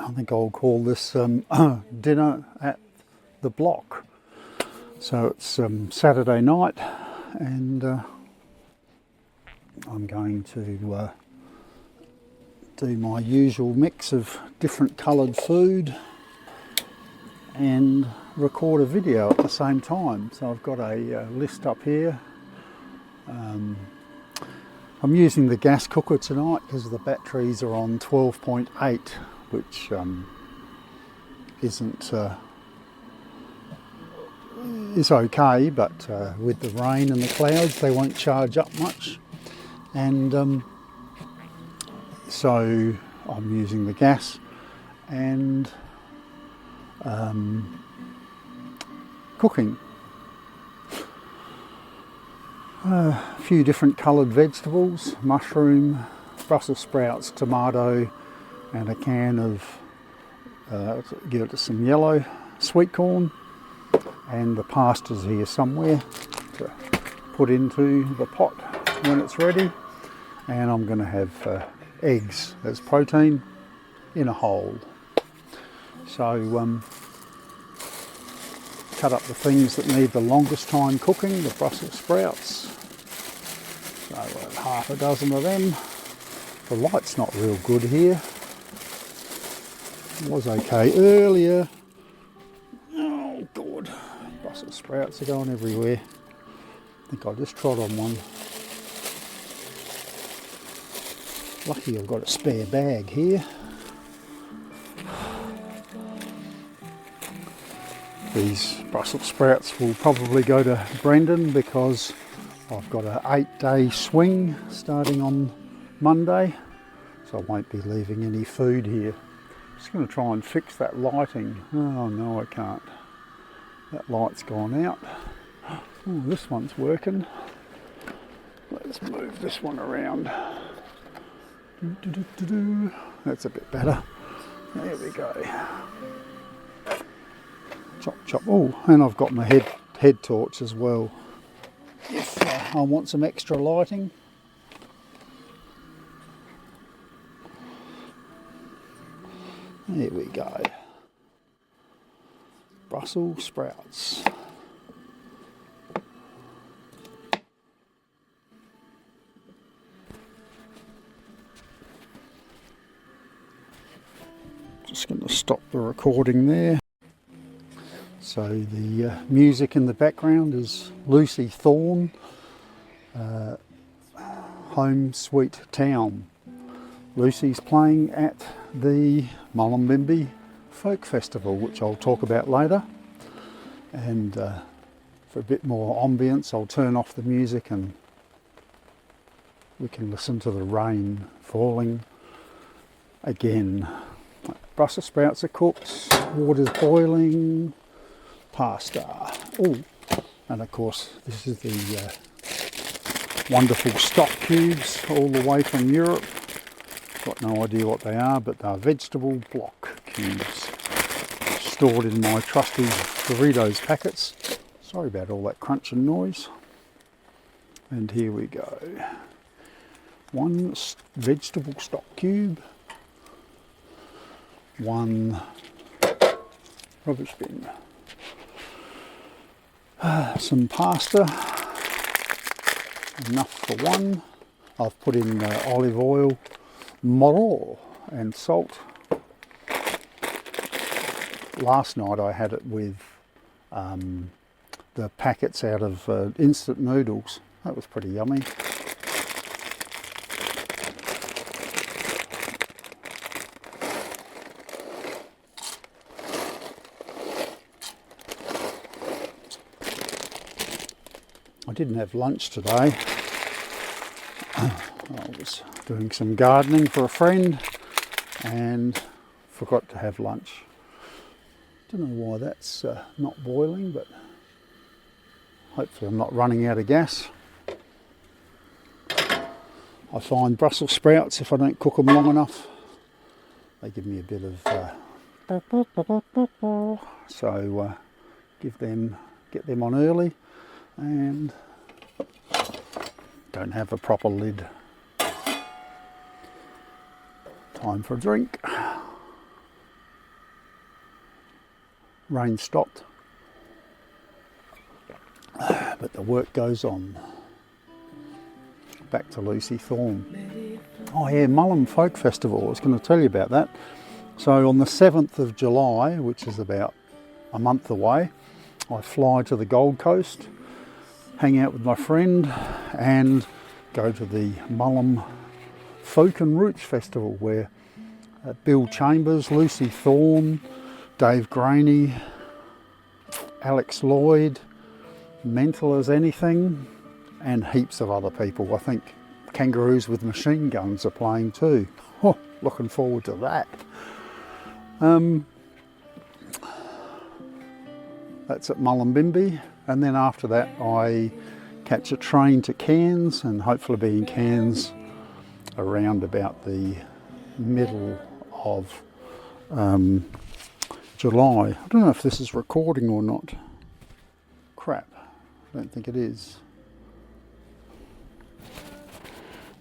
I think I'll call this dinner at the block. So it's Saturday night, and I'm going to do my usual mix of different coloured food and record a video at the same time. So I've got a list up here. I'm using the gas cooker tonight because the batteries are on 12.8, which is okay, but with the rain and the clouds they won't charge up much, and so I'm using the gas and cooking. A few different coloured vegetables: mushroom, Brussels sprouts, tomato, and a can of give it some yellow sweet corn, and the pasta's here somewhere to put into the pot when it's ready. And I'm going to have eggs as protein in a hole. So cut up the things that need the longest time cooking, the Brussels sprouts. So half a dozen of them. The light's not real good here. It was okay earlier. Oh God, Brussels sprouts are going everywhere. I think I just trod on one. Lucky I've got a spare bag here. These Brussels sprouts will probably go to Brendan because I've got an 8-day swing starting on Monday, so I won't be leaving any food here. Just going to try and fix that lighting. Oh no, I can't. That light's gone out. Oh, this one's working. Let's move this one around. That's a bit better. There we go. Chop, chop. Oh, and I've got my head torch as well, if I want some extra lighting. There we go. Brussels sprouts. Just going to stop the recording there. So the music in the background is Lucy Thorne, Home Sweet Town. Lucy's playing at the Mullumbimby Folk Festival, which I'll talk about later. And for a bit more ambience, I'll turn off the music and we can listen to the rain falling again. Brussels sprouts are cooked, water's boiling, pasta. Oh, and of course this is the wonderful stock cubes all the way from Europe. Got no idea what they are, but they're vegetable block cubes stored in my trusty Doritos packets. Sorry about all that crunching noise. And here we go. One vegetable stock cube, one rubbish bin. Some pasta, enough for one. I've put in olive oil, morel and salt. Last night I had it with the packets out of instant noodles. That was pretty yummy. I didn't have lunch today. I was doing some gardening for a friend and forgot to have lunch. Don't know why that's not boiling, but hopefully I'm not running out of gas. I find Brussels sprouts, if I don't cook them long enough, they give me a bit of so get them on early, and don't have a proper lid. Time for a drink. rain stopped, but the work goes on. Back to Lucy Thorne. Oh yeah, Mullum Folk Festival, I was going to tell you about that. So on the 7th of July, which is about a month away, I fly to the Gold Coast, hang out with my friend and go to the Mullum Folk and Roots Festival, where Bill Chambers, Lucy Thorne, Dave Graney, Alex Lloyd, Mental as Anything, and heaps of other people. I think Kangaroos with Machine Guns are playing too. Oh, looking forward to that. That's at Mullumbimby, and then after that I catch a train to Cairns, and hopefully be in Cairns around about the middle of July. I don't know if this is recording or not. Crap, I don't think it is.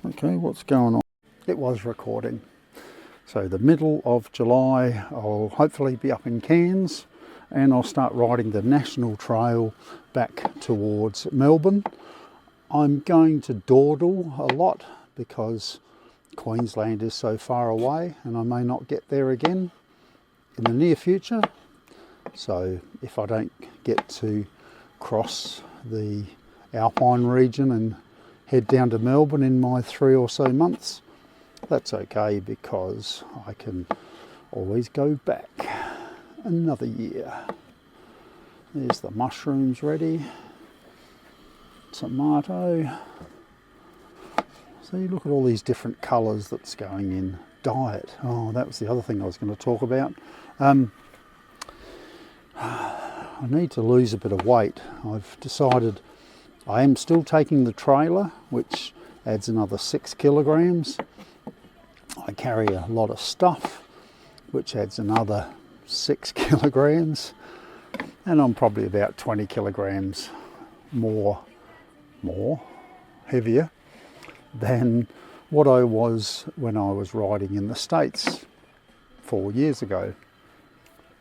Okay, what's going on? It was recording. So the middle of July I'll hopefully be up in Cairns, and I'll start riding the National Trail back towards Melbourne. I'm going to dawdle a lot because Queensland is so far away and I may not get there again in the near future. So if I don't get to cross the Alpine region and head down to Melbourne in my 3 or so months, that's okay, because I can always go back another year. There's the mushrooms ready. Tomato. See, look at all these different colours that's going in. Diet. Oh, that was the other thing I was going to talk about. I need to lose a bit of weight. I've decided I am still taking the trailer, which adds another 6 kilograms. I carry a lot of stuff, which adds another 6 kilograms. And I'm probably about 20 kilograms heavier than what I was when I was riding in the States 4 years ago.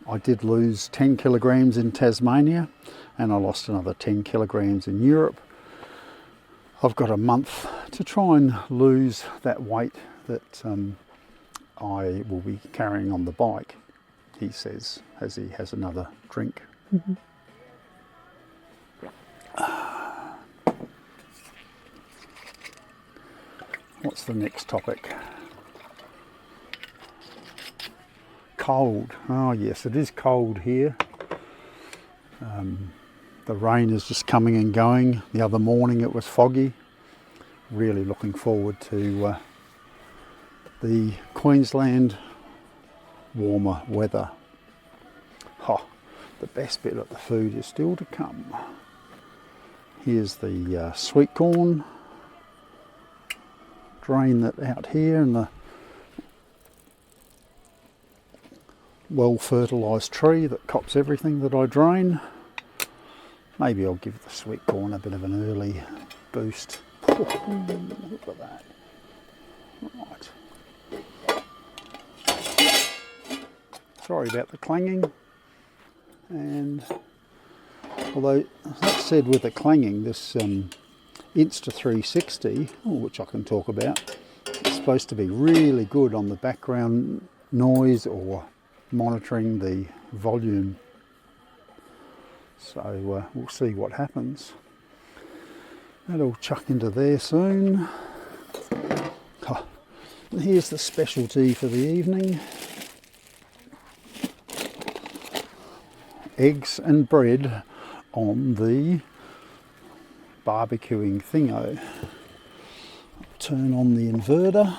I did lose 10 kilograms in Tasmania, and I lost another 10 kilograms in Europe. I've got a month to try and lose that weight that I will be carrying on the bike, he says, as he has another drink. Mm-hmm. What's the next topic? Cold. Oh yes, it is cold here. The rain is just coming and going. The other morning it was foggy. Really looking forward to the Queensland warmer weather. Oh, the best bit of the food is still to come. Here's the sweet corn. Drain that out here, and the well fertilised tree that cops everything that I drain. Maybe I'll give the sweet corn a bit of an early boost. Oh, look at that. Right. Sorry about the clanging. And although that said, with the clanging, this Insta360, which I can talk about, it's supposed to be really good on the background noise or monitoring the volume. So we'll see what happens. That'll chuck into there soon. Oh, here's the specialty for the evening. Eggs and bread on the barbecuing thingo. Turn on the inverter.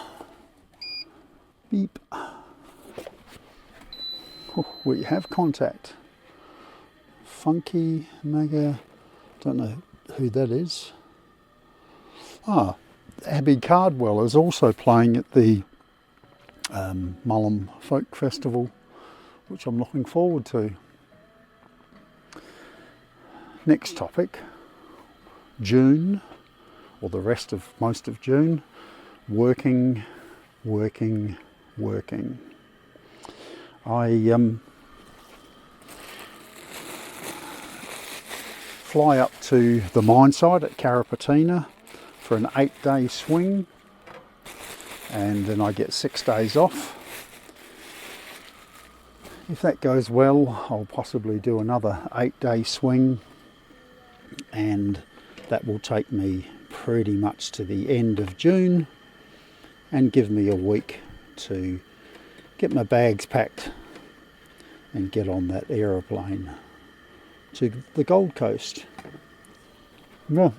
Beep. Oh, we have contact. Funky Mega, don't know who that is. Ah, Abby Cardwell is also playing at the Mullum Folk Festival, which I'm looking forward to. Next topic, June, or the rest of most of June, working. I fly up to the mine site at Carrapateena for an 8-day swing, and then I get 6 days off. If that goes well, I'll possibly do another 8-day swing, and that will take me pretty much to the end of June and give me a week to get my bags packed and get on that aeroplane to the Gold Coast. Right,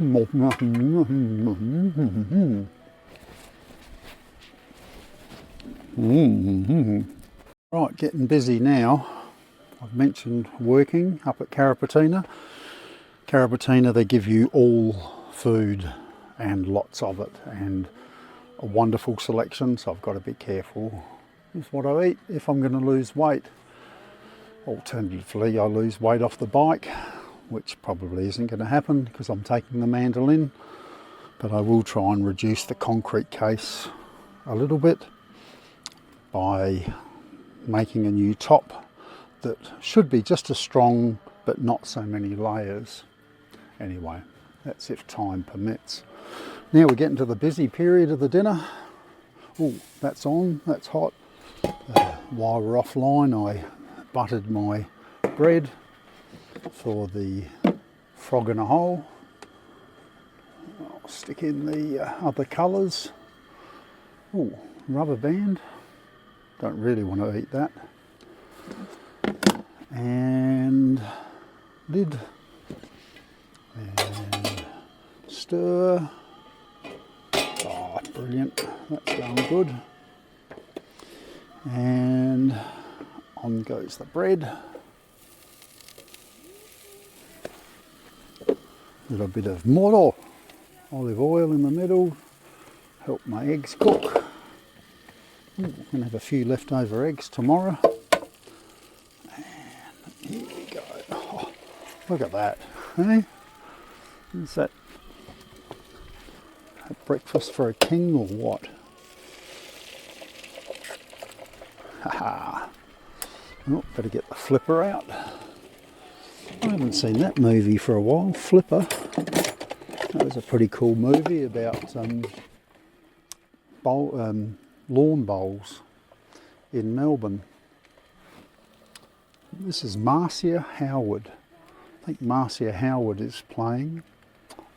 getting busy now. I've mentioned working up at Carrapateena. Carrapateena, they give you all food and lots of it, and a wonderful selection, so I've got to be careful with what I eat if I'm going to lose weight. Alternatively, I lose weight off the bike, which probably isn't going to happen because I'm taking the mandolin, but I will try and reduce the concrete case a little bit by making a new top that should be just as strong but not so many layers. Anyway, that's if time permits. Now we're getting to the busy period of the dinner. Oh, that's on, that's hot. While we're offline, I buttered my bread for the frog in a hole. I'll stick in the other colours. Oh, rubber band. Don't really want to eat that. And lid. And stir. Oh, brilliant. That's going good. And on goes the bread. A little bit of moro, olive oil in the middle, help my eggs cook. I'm going to have a few leftover eggs tomorrow. And here we go. Oh, look at that. Hey? Is that a breakfast for a king or what? Haha. Oh, better get the flipper out. I haven't seen that movie for a while, Flipper. That was a pretty cool movie about lawn bowls in Melbourne. This is Marcia Howard. I think Marcia Howard is playing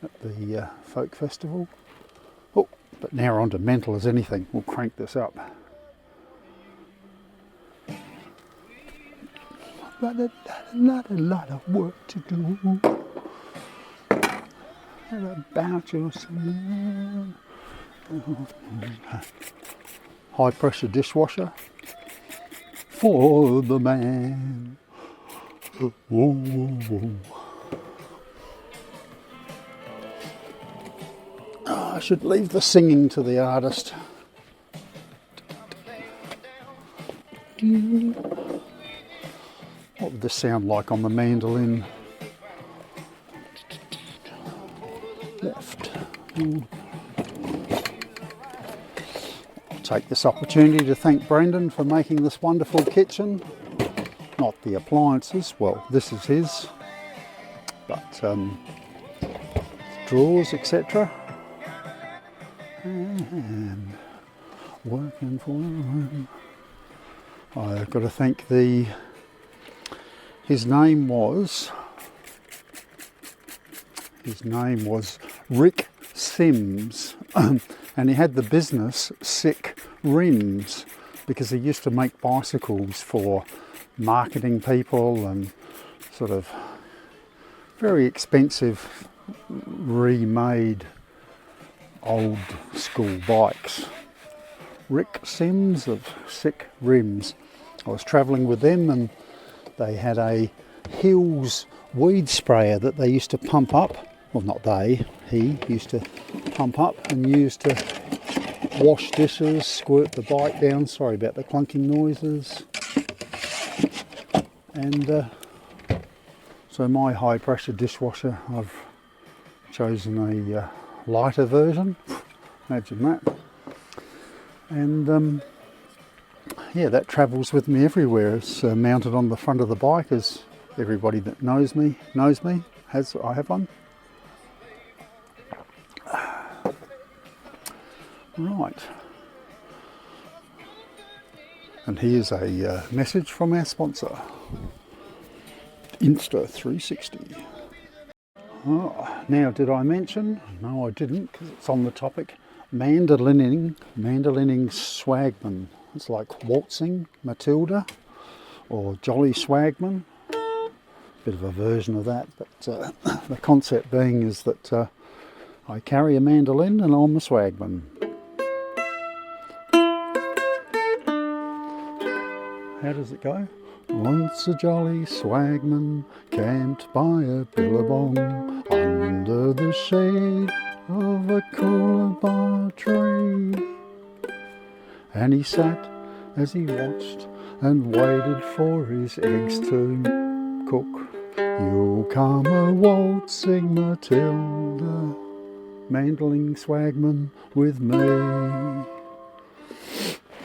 at the folk festival. Oh, but now we're on to mental as anything. We'll crank this up. Not a lot of work to do. About yourself. High pressure dishwasher for the man. Whoa, whoa. Oh, I should leave the singing to the artist. What would this sound like on the mandolin? Left. I'll take this opportunity to thank Brendan for making this wonderful kitchen. Not the appliances, well, this is his, but drawers, etc. And working for him. I've got to thank his name was Rick Sims, and he had the business Sick Rims because he used to make bicycles for marketing people and sort of very expensive remade old school bikes. Rick Sims of Sick Rims. I was travelling with them and they had a Hills weed sprayer that they used to pump up. Well, not they, he used to pump up and use to wash dishes, squirt the bike down. Sorry about the clunking noises. And so my high pressure dishwasher, I've chosen a lighter version. Imagine that. And yeah, that travels with me everywhere. It's mounted on the front of the bike, as everybody that knows me knows me. I have one. Right. And here's a message from our sponsor, Insta360. Oh, now, did I mention? No, I didn't, because it's on the topic. Mandolining swagman. It's like waltzing Matilda or jolly swagman. Bit of a version of that, but the concept being is that I carry a mandolin and I'm a swagman. How does it go? Once a jolly swagman camped by a billabong under the shade of a coolabah tree. And he sat as he watched and waited for his eggs to cook. You'll come a waltzing Matilda, mandolin swagman with me.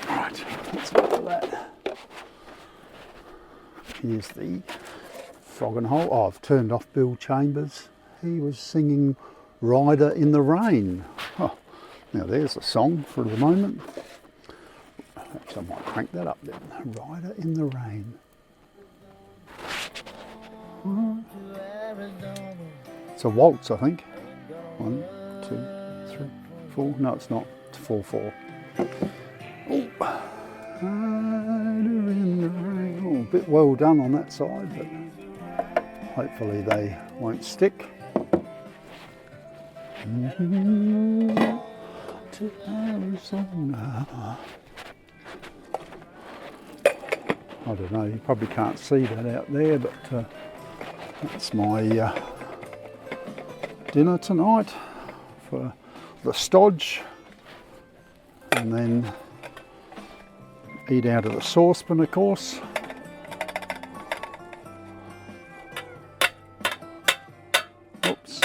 Right, let's go for that. Here's the Frog and Hole. Oh, I've turned off Bill Chambers. He was singing Rider in the Rain. Oh, now there's a song for the moment. Perhaps I might crank that up then. Rider in the Rain. It's a waltz, I think. 1, 2, 3, 4. No, it's not. It's 4/4. Oh. Rider in the Rain. Oh, a bit well done on that side, but hopefully they won't stick. To Arizona. I don't know, you probably can't see that out there, but that's my dinner tonight for the stodge, and then eat out of the saucepan, of course. Oops.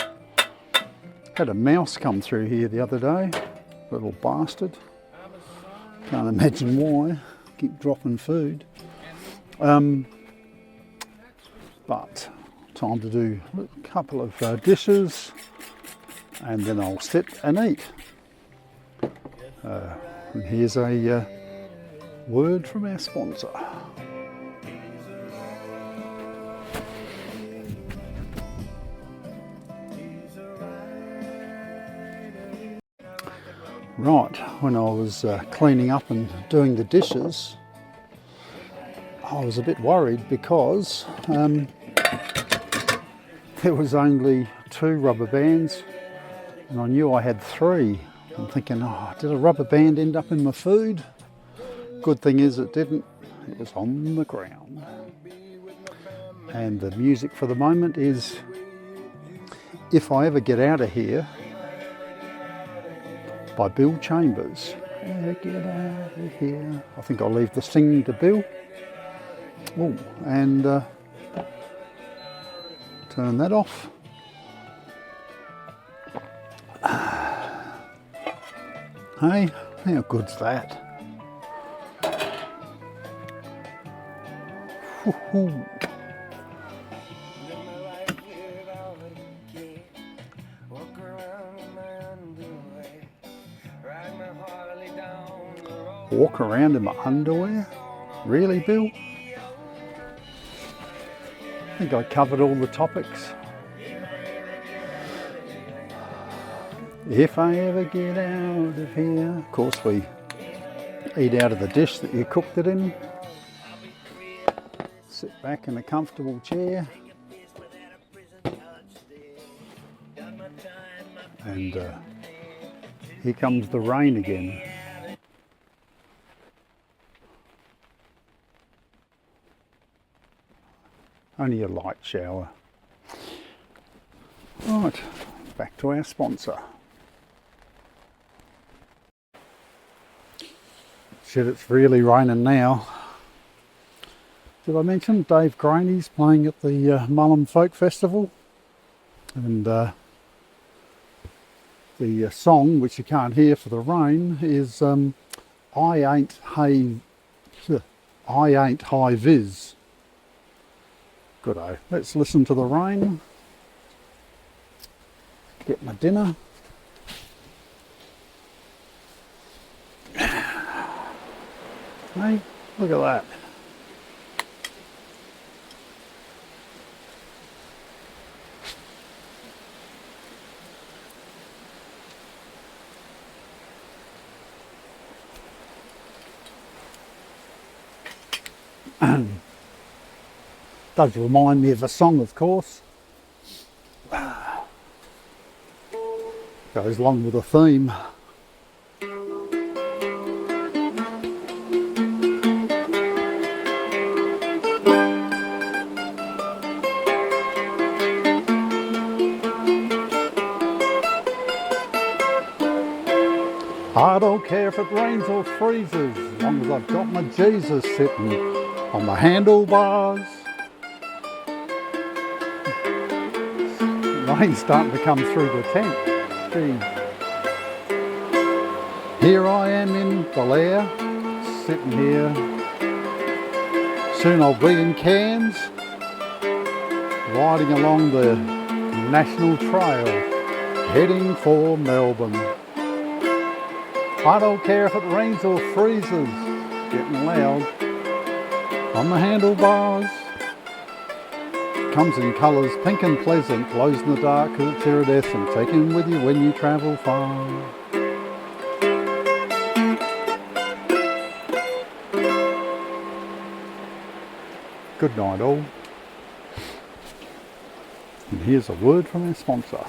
Had a mouse come through here the other day, little bastard. Can't imagine why. Keep dropping food. But time to do a couple of dishes, and then I'll sit and eat. And here's a word from our sponsor. Right, when I was cleaning up and doing the dishes, I was a bit worried because there was only 2 rubber bands and I knew I had 3. I'm thinking, oh, did a rubber band end up in my food? Good thing is it didn't. It was on the ground. And the music for the moment is If I Ever Get Out of Here by Bill Chambers. Get out of here. I think I'll leave the singing to Bill. Oh, and turn that off. Hey, how good's that? Woo-hoo. Walk around in my underwear? Really, Bill? I think I covered all the topics. If I ever get out of here. Of course, we eat out of the dish that you cooked it in. Sit back in a comfortable chair. And here comes the rain again. Only a light shower. Right, back to our sponsor. Shit, it's really raining now. Did I mention Dave Graney's playing at the Mullum Folk Festival? And the song, which you can't hear for the rain, is I Ain't High Viz. Good-o. Let's listen to the rain. get my dinner. Hey, look at that. Does remind me of a song, of course. Goes along with the theme. I don't care if it rains or freezes, as long as I've got my Jesus sitting on my handlebars. Rain's starting to come through the tent. Gee. Here I am in Belair, sitting here. Soon I'll be in Cairns, riding along the National Trail, heading for Melbourne. I don't care if it rains or freezes, getting loud on the handlebars. Comes in colours pink and pleasant, glows in the dark because it's iridescent. Take it with you when you travel far. Good night all. And here's a word from our sponsor.